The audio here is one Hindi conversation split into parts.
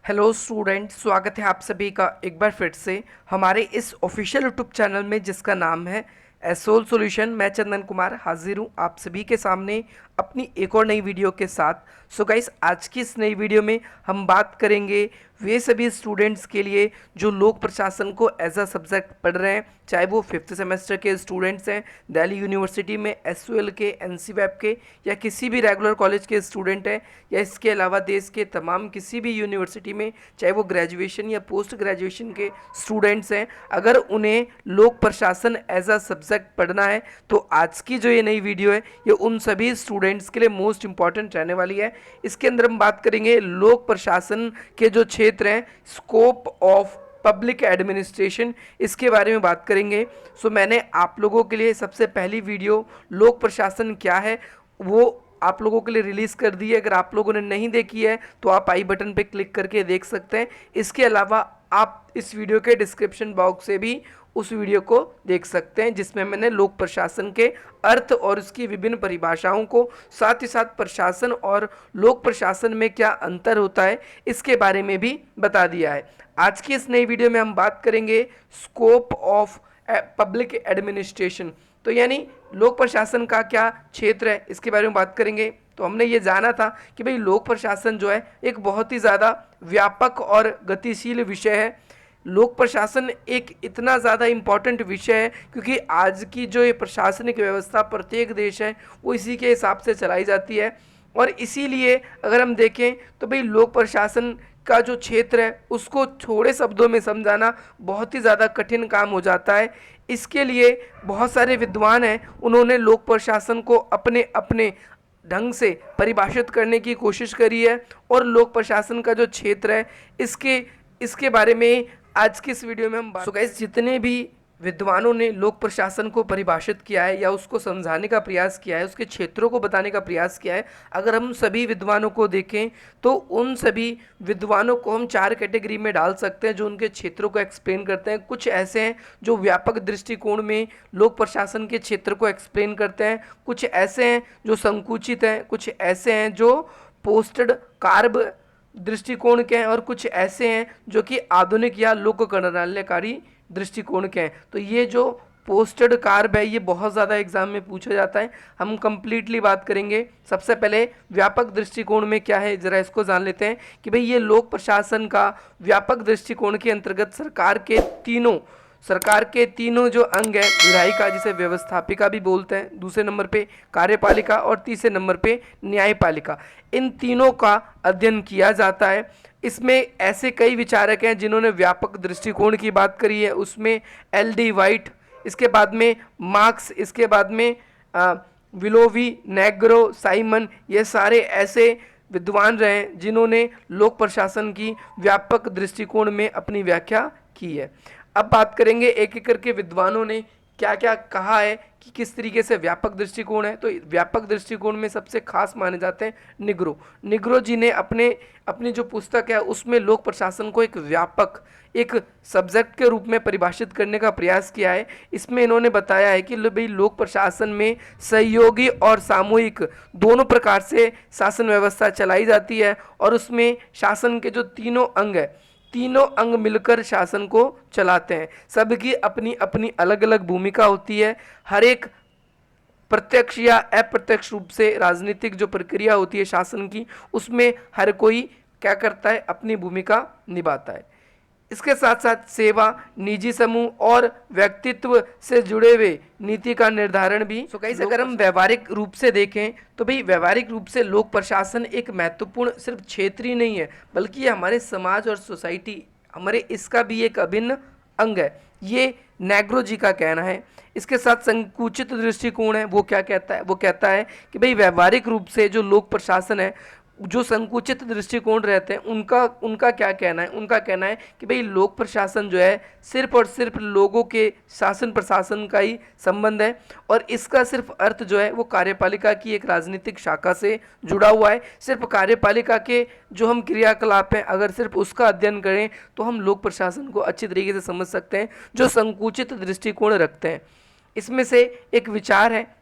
हेलो स्टूडेंट, स्वागत है आप सभी का एक बार फिर से हमारे इस ऑफिशियल यूट्यूब चैनल में जिसका नाम है एसोल सॉल्यूशन। मैं चंदन कुमार हाजिर हूँ आप सभी के सामने अपनी एक और नई वीडियो के साथ। सो गाइस, आज की इस नई वीडियो में हम बात करेंगे वे सभी स्टूडेंट्स के लिए जो लोक प्रशासन को एज अ सब्जेक्ट पढ़ रहे हैं, चाहे वो 5th सेमेस्टर के स्टूडेंट्स हैं दिल्ली यूनिवर्सिटी में एसयूएल के, एनसीवैप के, या किसी भी रेगुलर कॉलेज के स्टूडेंट हैं, या इसके अलावा देश के तमाम किसी भी यूनिवर्सिटी में चाहे वो ग्रेजुएशन या पोस्ट ग्रेजुएशन के स्टूडेंट्स हैं। अगर उन्हें लोक प्रशासन एज अ सब्जेक्ट पढ़ना है तो आज की जो ये नई वीडियो है ये उन सभी स्टूडेंट्स के लिए मोस्ट इंपॉर्टेंट रहने वाली है। इसके अंदर हम बात करेंगे लोक प्रशासन के जो क्षेत्र हैं, स्कोप ऑफ पब्लिक एडमिनिस्ट्रेशन, इसके बारे में बात करेंगे। सो मैंने आप लोगों के लिए सबसे पहली वीडियो लोक प्रशासन क्या है वो आप लोगों के लिए रिलीज़ कर दी है। अगर आप लोगों ने नहीं देखी है तो आप आई बटन पे क्लिक करके देख सकते हैं। इसके अलावा आप इस वीडियो के डिस्क्रिप्शन बॉक्स से भी उस वीडियो को देख सकते हैं जिसमें मैंने लोक प्रशासन के अर्थ और उसकी विभिन्न परिभाषाओं को, साथ ही साथ प्रशासन और लोक प्रशासन में क्या अंतर होता है इसके बारे में भी बता दिया है। आज की इस नई वीडियो में हम बात करेंगे स्कोप ऑफ पब्लिक एडमिनिस्ट्रेशन, तो यानी लोक प्रशासन का क्या क्षेत्र है इसके बारे में बात करेंगे। तो हमने ये जाना था कि भाई लोक प्रशासन जो है एक बहुत ही ज़्यादा व्यापक और गतिशील विषय है। लोक प्रशासन एक इतना ज़्यादा इम्पॉर्टेंट विषय है क्योंकि आज की जो ये प्रशासनिक व्यवस्था प्रत्येक देश है वो इसी के हिसाब से चलाई जाती है। और इसीलिए अगर हम देखें तो भाई लोक प्रशासन का जो क्षेत्र है उसको थोड़े शब्दों में समझाना बहुत ही ज़्यादा कठिन काम हो जाता है। इसके लिए बहुत सारे विद्वान हैं, उन्होंने लोक प्रशासन को अपने अपने ढंग से परिभाषित करने की कोशिश करी है। और लोक प्रशासन का जो क्षेत्र है इसके बारे में आज की इस वीडियो में हम बात। सो गाइस, जितने भी विद्वानों ने लोक प्रशासन को परिभाषित किया है या उसको समझाने का प्रयास किया है, उसके क्षेत्रों को बताने का प्रयास किया है, अगर हम सभी विद्वानों को देखें तो उन सभी विद्वानों को हम 4 कैटेगरी में डाल सकते हैं जो उनके क्षेत्रों को एक्सप्लेन करते हैं। कुछ ऐसे हैं जो व्यापक दृष्टिकोण में लोक प्रशासन के क्षेत्र को एक्सप्लेन करते हैं, कुछ ऐसे हैं जो संकुचित हैं, कुछ ऐसे हैं जो पोस्टेड कार्ब दृष्टिकोण के हैं, और कुछ ऐसे हैं जो कि आधुनिक या लोक गणनाकारी दृष्टिकोण के हैं। तो ये जो पोस्टेड कार्ब है ये बहुत ज़्यादा एग्जाम में पूछा जाता है। हम कंप्लीटली बात करेंगे। सबसे पहले व्यापक दृष्टिकोण में क्या है ज़रा इसको जान लेते हैं कि भाई ये लोक प्रशासन का व्यापक दृष्टिकोण के अंतर्गत सरकार के तीनों जो अंग हैं, विधायिका जिसे व्यवस्थापिका भी बोलते हैं, दूसरे नंबर पे कार्यपालिका और तीसरे नंबर पे न्यायपालिका, इन तीनों का अध्ययन किया जाता है। इसमें ऐसे कई विचारक हैं जिन्होंने व्यापक दृष्टिकोण की बात करी है, उसमें एल.डी. वाइट, इसके बाद में मार्क्स, इसके बाद में विलोवी, नेग्रो, साइमन, ये सारे ऐसे विद्वान रहे जिन्होंने लोक प्रशासन की व्यापक दृष्टिकोण में अपनी व्याख्या की है। अब बात करेंगे एक एक करके विद्वानों ने क्या क्या कहा है कि किस तरीके से व्यापक दृष्टिकोण है। तो व्यापक दृष्टिकोण में सबसे खास माने जाते हैं निग्रो जी ने अपनी जो पुस्तक है उसमें लोक प्रशासन को एक सब्जेक्ट के रूप में परिभाषित करने का प्रयास किया है। इसमें इन्होंने बताया है कि भाई लोक प्रशासन में सहयोगी और सामूहिक दोनों प्रकार से शासन व्यवस्था चलाई जाती है, और उसमें शासन के जो तीनों अंग मिलकर शासन को चलाते हैं। सबकी अपनी अपनी अलग अलग भूमिका होती है। हर एक प्रत्यक्ष या अप्रत्यक्ष रूप से राजनीतिक जो प्रक्रिया होती है शासन की, उसमें हर कोई क्या करता है, अपनी भूमिका निभाता है। इसके साथ साथ सेवा, निजी समूह और व्यक्तित्व से जुड़े हुए नीति का निर्धारण भी। सो गाइस, अगर हम व्यवहारिक रूप से देखें तो भाई व्यवहारिक रूप से लोक प्रशासन एक महत्वपूर्ण सिर्फ क्षेत्र ही नहीं है बल्कि ये हमारे समाज और सोसाइटी, हमारे इसका भी एक अभिन्न अंग है, ये नेग्रो जी का कहना है। इसके साथ संकुचित दृष्टिकोण है, वो क्या कहता है, वो कहता है कि भाई व्यवहारिक रूप से जो लोक प्रशासन है, जो संकुचित दृष्टिकोण रहते हैं, उनका क्या कहना है, उनका कहना है कि भाई लोक प्रशासन जो है सिर्फ और सिर्फ लोगों के शासन प्रशासन का ही संबंध है, और इसका सिर्फ अर्थ जो है वो कार्यपालिका की एक राजनीतिक शाखा से जुड़ा हुआ है। सिर्फ कार्यपालिका के जो हम क्रियाकलाप हैं अगर सिर्फ उसका अध्ययन करें तो हम लोक प्रशासन को अच्छी तरीके से समझ सकते हैं जो संकुचित दृष्टिकोण रखते हैं। इसमें से एक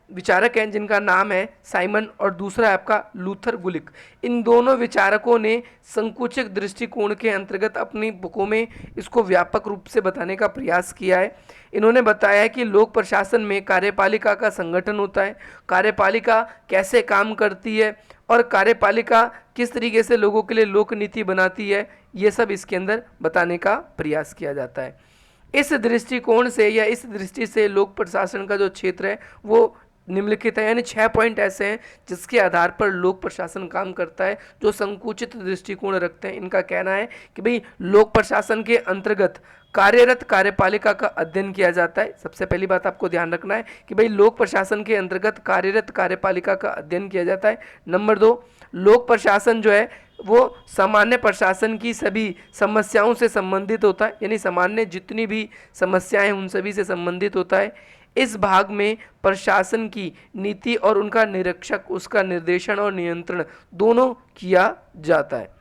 विचारक हैं जिनका नाम है साइमन और दूसरा है आपका लूथर गुलिक। इन दोनों विचारकों ने संकुचित दृष्टिकोण के अंतर्गत अपनी बुकों में इसको व्यापक रूप से बताने का प्रयास किया है। इन्होंने बताया है कि लोक प्रशासन में कार्यपालिका का संगठन होता है, कार्यपालिका कैसे काम करती है और कार्यपालिका किस तरीके से लोगों के लिए लोक नीति बनाती है, ये सब इसके अंदर बताने का प्रयास किया जाता है। इस दृष्टिकोण से या इस दृष्टि से लोक प्रशासन का जो क्षेत्र है वो निम्नलिखित है, यानी 6 पॉइंट ऐसे हैं जिसके आधार पर लोक प्रशासन काम करता है, जो संकुचित दृष्टिकोण रखते हैं। इनका कहना है कि भाई लोक प्रशासन के अंतर्गत कार्यरत कार्यपालिका का अध्ययन किया जाता है। सबसे पहली बात आपको ध्यान रखना है कि भाई लोक प्रशासन के अंतर्गत कार्यरत कार्यपालिका का अध्ययन किया जाता है। नंबर 2, लोक प्रशासन जो है वो सामान्य प्रशासन की सभी समस्याओं से संबंधित होता है, यानी सामान्य जितनी भी समस्याएं हैं उन सभी से संबंधित होता है। इस भाग में प्रशासन की नीति और उनका निरीक्षक, उसका निर्देशन और नियंत्रण दोनों किया जाता है।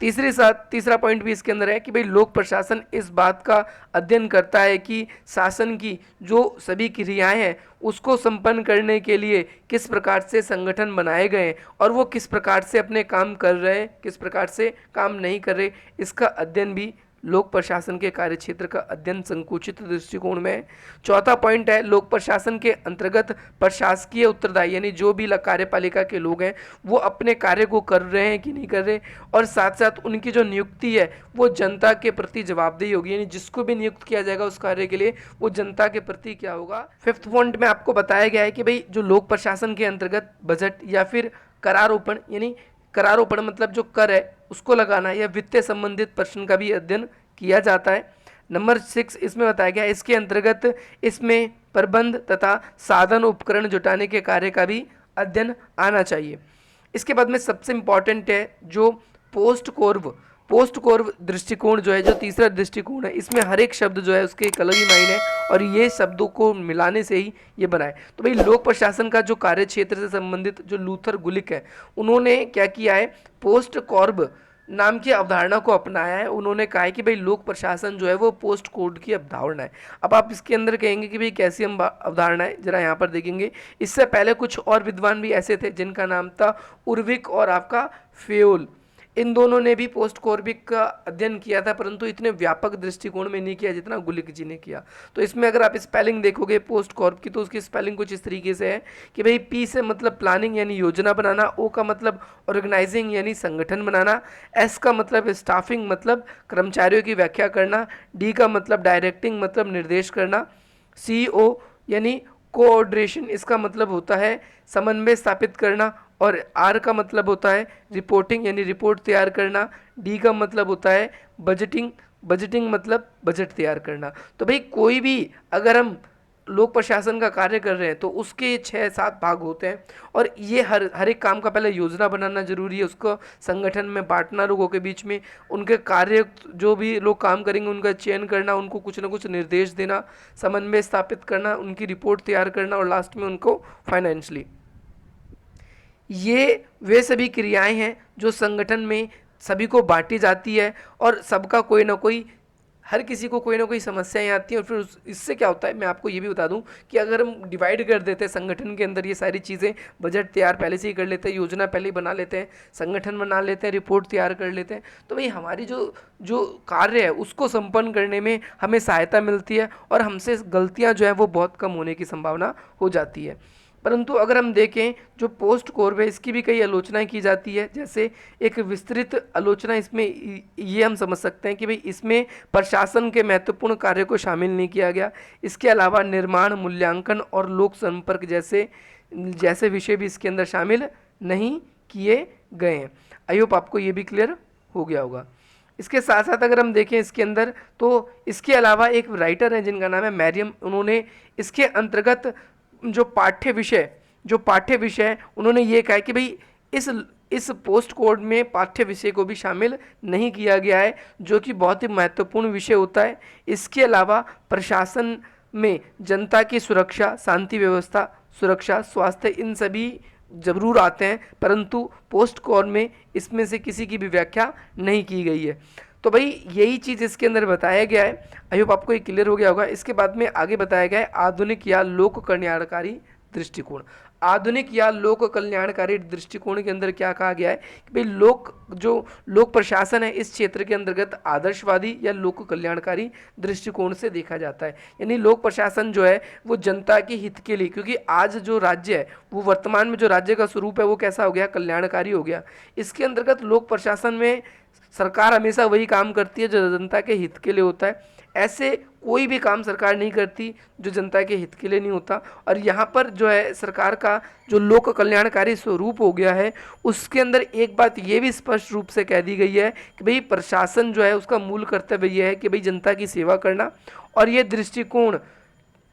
तीसरा पॉइंट भी इसके अंदर है कि भाई लोक प्रशासन इस बात का अध्ययन करता है कि शासन की जो सभी क्रियाएं हैं उसको संपन्न करने के लिए किस प्रकार से संगठन बनाए गए हैं और वो किस प्रकार से अपने काम कर रहे हैं, किस प्रकार से काम नहीं कर रहे, इसका अध्ययन भी लोक प्रशासन के कार्यक्षेत्र का अध्ययन संकुचित दृष्टिकोण में है। चौथा पॉइंट है लोक प्रशासन के अंतर्गत प्रशासकीय उत्तरदायी, यानी जो भी कार्यपालिका के लोग हैं वो अपने कार्य को कर रहे हैं कि नहीं कर रहे, और साथ साथ उनकी जो नियुक्ति है वो जनता के प्रति जवाबदेही होगी, यानी जिसको भी नियुक्त किया जाएगा उस कार्य के लिए वो जनता के प्रति क्या होगा। 5th पॉइंट में आपको बताया गया है कि भाई जो लोक प्रशासन के अंतर्गत बजट या फिर करारोपण, यानी करारोपण मतलब जो कर है उसको लगाना या वित्तीय संबंधित प्रश्न का भी अध्ययन किया जाता है। नंबर 6 इसमें बताया गया इसके अंतर्गत इसमें प्रबंध तथा साधन उपकरण जुटाने के कार्य का भी अध्ययन आना चाहिए। इसके बाद में सबसे इम्पॉर्टेंट है जो पोस्ट कोर्व दृष्टिकोण जो है, जो तीसरा दृष्टिकोण है, इसमें हर एक शब्द जो है उसके एक अलग ही मायने है और ये शब्दों को मिलाने से ही ये बना है। तो भाई लोक प्रशासन का जो कार्य क्षेत्र से संबंधित जो लूथर गुलिक है उन्होंने क्या किया है, पोस्ट कॉर्ब नाम की अवधारणा को अपनाया है। उन्होंने कहा है कि भाई लोक प्रशासन जो है वो पोस्ट कोड की अवधारणा है। अब आप इसके अंदर कहेंगे कि भाई कैसी हम अवधारणा है, जरा यहाँ पर देखेंगे। इससे पहले कुछ और विद्वान भी ऐसे थे जिनका नाम था उर्विक और आपका फेयोल। इन दोनों ने भी पोस्ट कॉर्बिक का अध्ययन किया था, परंतु इतने व्यापक दृष्टिकोण में नहीं किया जितना गुलिक जी ने किया। तो इसमें अगर आप स्पेलिंग देखोगे पोस्ट कॉर्ब की तो उसकी स्पेलिंग कुछ इस तरीके से है कि भाई पी से मतलब प्लानिंग यानी योजना बनाना, ओ का मतलब ऑर्गेनाइजिंग यानी संगठन बनाना, एस का मतलब स्टाफिंग मतलब कर्मचारियों की व्याख्या करना, डी का मतलब डायरेक्टिंग मतलब निर्देश करना, सी ओ यानी कोऑर्डिनेशन इसका मतलब होता है समन्वय स्थापित करना, और आर का मतलब होता है रिपोर्टिंग यानी रिपोर्ट तैयार करना, डी का मतलब होता है बजटिंग मतलब बजट तैयार करना। तो भाई कोई भी अगर हम लोक प्रशासन का कार्य कर रहे हैं तो उसके 6-7 भाग होते हैं और ये हर एक काम का पहले योजना बनाना जरूरी है, उसको संगठन में बांटना लोगों के बीच में, उनके कार्य जो भी लोग काम करेंगे उनका चयन करना, उनको कुछ ना कुछ निर्देश देना, समन्वय स्थापित करना, उनकी रिपोर्ट तैयार करना और लास्ट में उनको फाइनेंशियली। ये वे सभी क्रियाएं हैं जो संगठन में सभी को बांटी जाती है और सबका कोई ना कोई, हर किसी को कोई ना कोई समस्याएं आती हैं। और फिर इससे क्या होता है मैं आपको ये भी बता दूं कि अगर हम डिवाइड कर देते हैं संगठन के अंदर ये सारी चीज़ें, बजट तैयार पहले से ही कर लेते हैं, योजना पहले ही बना लेते हैं, संगठन बना लेते हैं, रिपोर्ट तैयार कर लेते हैं, तो भाई हमारी जो कार्य है उसको संपन्न करने में हमें सहायता मिलती है और हमसे गलतियाँ जो है वो बहुत कम होने की संभावना हो जाती है। परंतु अगर हम देखें जो पोस्ट कोर्ब है इसकी भी कई आलोचनाएं की जाती है, जैसे एक विस्तृत आलोचना इसमें ये हम समझ सकते हैं कि भाई इसमें प्रशासन के महत्वपूर्ण कार्य को शामिल नहीं किया गया। इसके अलावा निर्माण, मूल्यांकन और लोक संपर्क जैसे विषय भी इसके अंदर शामिल नहीं किए गए हैं। आई होप आपको ये भी क्लियर हो गया होगा। इसके साथ साथ अगर हम देखें इसके अंदर तो इसके अलावा एक राइटर है जिनका नाम है मैरियम, उन्होंने इसके अंतर्गत जो पाठ्य विषय है उन्होंने ये कहा कि भाई इस पोस्ट कोड में पाठ्य विषय को भी शामिल नहीं किया गया है, जो कि बहुत ही महत्वपूर्ण विषय होता है। इसके अलावा प्रशासन में जनता की सुरक्षा, शांति व्यवस्था, सुरक्षा, स्वास्थ्य, इन सभी जरूर आते हैं, परंतु पोस्ट कोड में इसमें से किसी की भी व्याख्या नहीं की गई है। तो भाई यही चीज़ इसके अंदर बताया गया है। आई होप आपको ये क्लियर हो गया होगा। इसके बाद में आगे बताया गया है आधुनिक या लोक कल्याणकारी दृष्टिकोण। आधुनिक या लोक कल्याणकारी दृष्टिकोण के अंदर क्या कहा गया है कि भाई लोक प्रशासन है इस क्षेत्र के अंतर्गत आदर्शवादी या लोक कल्याणकारी दृष्टिकोण से देखा जाता है। यानी लोक प्रशासन जो है वो जनता के हित के लिए, क्योंकि आज जो राज्य है वो वर्तमान में जो राज्य का स्वरूप है वो कैसा हो गया, कल्याणकारी हो गया। इसके अंतर्गत लोक प्रशासन में सरकार हमेशा वही काम करती है जो जनता के हित के लिए होता है। ऐसे कोई भी काम सरकार नहीं करती जो जनता के हित के लिए नहीं होता। और यहाँ पर जो है सरकार का जो लोक कल्याणकारी स्वरूप हो गया है उसके अंदर एक बात ये भी स्पष्ट रूप से कह दी गई है कि भाई प्रशासन जो है उसका मूल कर्तव्य यह है कि भाई जनता की सेवा करना। और ये दृष्टिकोण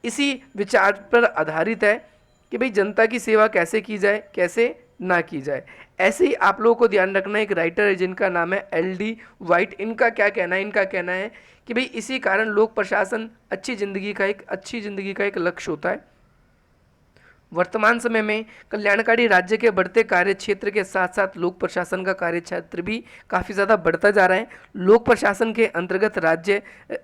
इसी विचार पर आधारित है कि भाई जनता की सेवा कैसे की जाए, कैसे ना की जाए। ऐसे ही आप लोगों को ध्यान रखना, एक राइटर है जिनका नाम है एल.डी. वाइट। इनका क्या कहना है, इनका कहना है कि भाई इसी कारण लोक प्रशासन अच्छी ज़िंदगी का एक लक्ष्य होता है। वर्तमान समय में कल्याणकारी राज्य के बढ़ते कार्य क्षेत्र के साथ साथ लोक प्रशासन का कार्य क्षेत्र भी काफ़ी ज़्यादा बढ़ता जा रहा है। लोक प्रशासन के अंतर्गत राज्य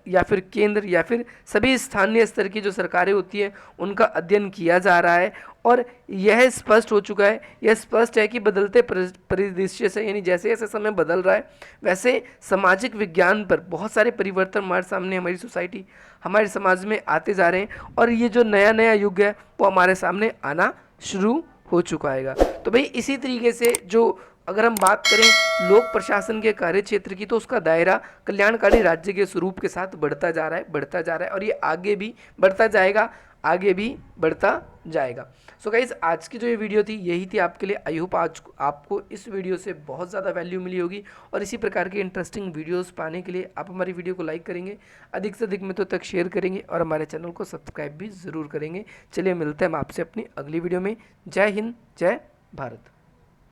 या फिर केंद्र या फिर सभी स्थानीय स्तर की जो सरकारें होती है उनका अध्ययन किया जा रहा है। और यह स्पष्ट हो चुका है, यह स्पष्ट है कि बदलते परिदृश्य से, यानी जैसे जैसे समय बदल रहा है वैसे सामाजिक विज्ञान पर बहुत सारे परिवर्तन हमारे सामने, हमारी सोसाइटी, हमारे समाज में आते जा रहे हैं। और ये जो नया नया युग है वो हमारे सामने आना शुरू हो चुका है। तो भाई इसी तरीके से जो अगर हम बात करें लोक प्रशासन के कार्य क्षेत्र की, तो उसका दायरा कल्याणकारी राज्य के स्वरूप के साथ बढ़ता जा रहा है और ये आगे भी बढ़ता जाएगा, आगे भी बढ़ता जाएगा। सो गाइस, आज की जो ये वीडियो थी यही थी आपके लिए। आई होप आज आपको इस वीडियो से बहुत ज़्यादा वैल्यू मिली होगी। और इसी प्रकार के इंटरेस्टिंग वीडियोस पाने के लिए आप हमारी वीडियो को लाइक करेंगे, अधिक से अधिक मित्रों तक शेयर करेंगे और हमारे चैनल को सब्सक्राइब भी ज़रूर करेंगे। चलिए मिलते हैं हम आपसे अपनी अगली वीडियो में। जय हिंद, जय भारत।